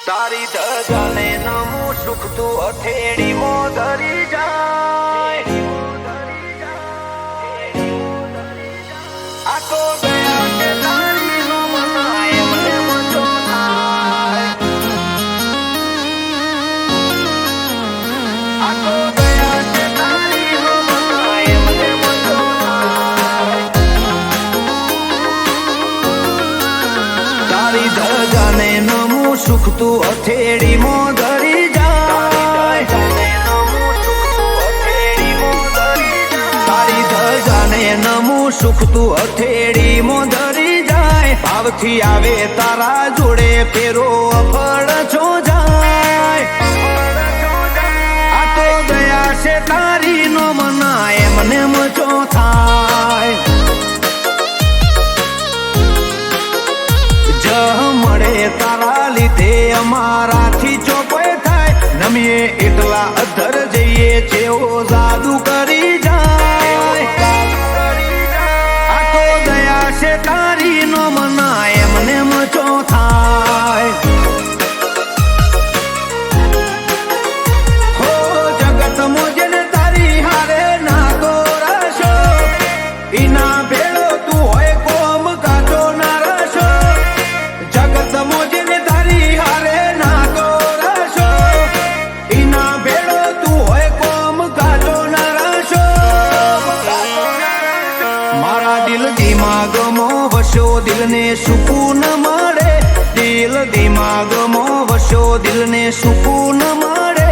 તારી ધજાને નમું સુખ તું હથેળી મોધરી જાય આ તો દયા કે તારી નો મનાય મને મજો થાય આ તો દયા કે તારી નો મનાય મને મજો થાય તારી ધજાને નમું સુખ તું હથેળી મોધરી જાય તારી ધજાને નમું સુખ તું હથેળી મોધરી જાય ભાવથી આવે તારા જોડે ફેરો અફળ છો જાય આ તો દયા છે તારી નો મનાય મને મચો થાય મળે તારા લીધે અમારાથી ચોપાઈ થાય નમીએ એટલા અધર જઈએ જેવો જાદુ કરી જાય આ તો દયા છે તારી નો મનાય મને મચો થાય હો જગત મોજને તારી હારે ના દોરાશો ઈના ભેળો તું હોય કોમ કાચો ના રશો જગત મોજને તારી હારે ના દોરાશો ઈના ભેળો તું હોય કોમ કાચો ના રશો મારા દિલ દિમાગમાં વસો દિલને સુકૂન મળે દિલ દિમાગમાં વસો દિલને સુકૂન મળે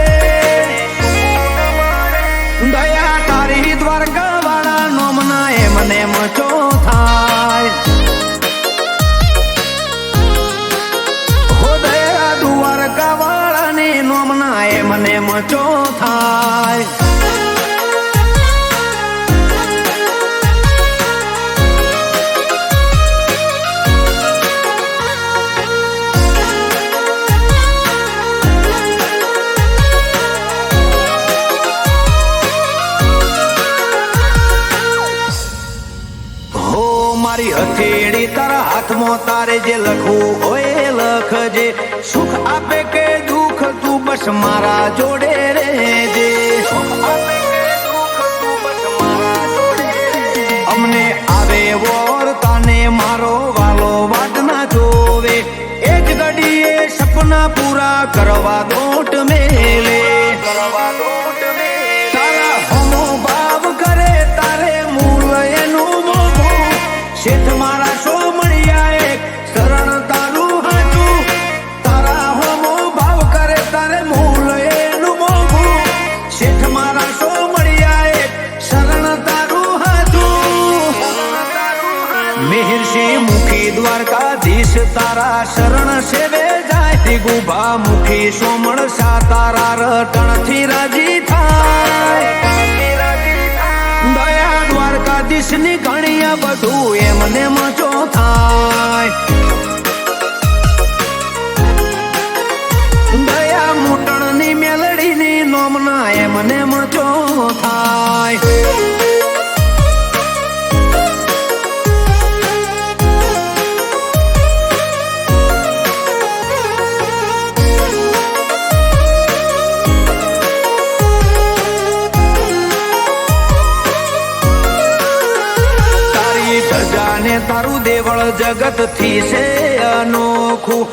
દયા તારી દ્વારકા વાળા નો મનાય મને મચો થાય દ્વારકા વાળાને નો મનાય મને મચો થાય હો મારી હથેળી તારા હાથમાં તારે જે લખવું હોય લખજે સુખ આપે કે દુઃખ તું બસ મારા જોડે રહેજે અમને આવે વોર તાને મારો વાલો વાટ ના જોવે એ જ ઘડીએ સપના પૂરા કરવા દોટ મેલે તારા હમો ભાવ કરે તારે મૂળ એનું મોભું શેઠ મારા સો મળ્યા એક શરણ તારું હાચું તારા હોમો ભાવ કરે તારે મૂળ એનું મોભું શેઠ મારા સો મળ્યા એક શરણ તારું હાચું મિહિરસિંહ મુખી દ્વારકાધીશ તારા શરણ સેવે જાય દિગુભા મુખી સોમણ સા તારા રટણથી રાજી થાય દયા દ્વારકાધીશ ની ઘણીયા બધું એમને મચો થાય દયા મૂટણ ની મેલડી ની નોમના એમને મચો થાય તારું દેવળ જગત થી છે અનોખું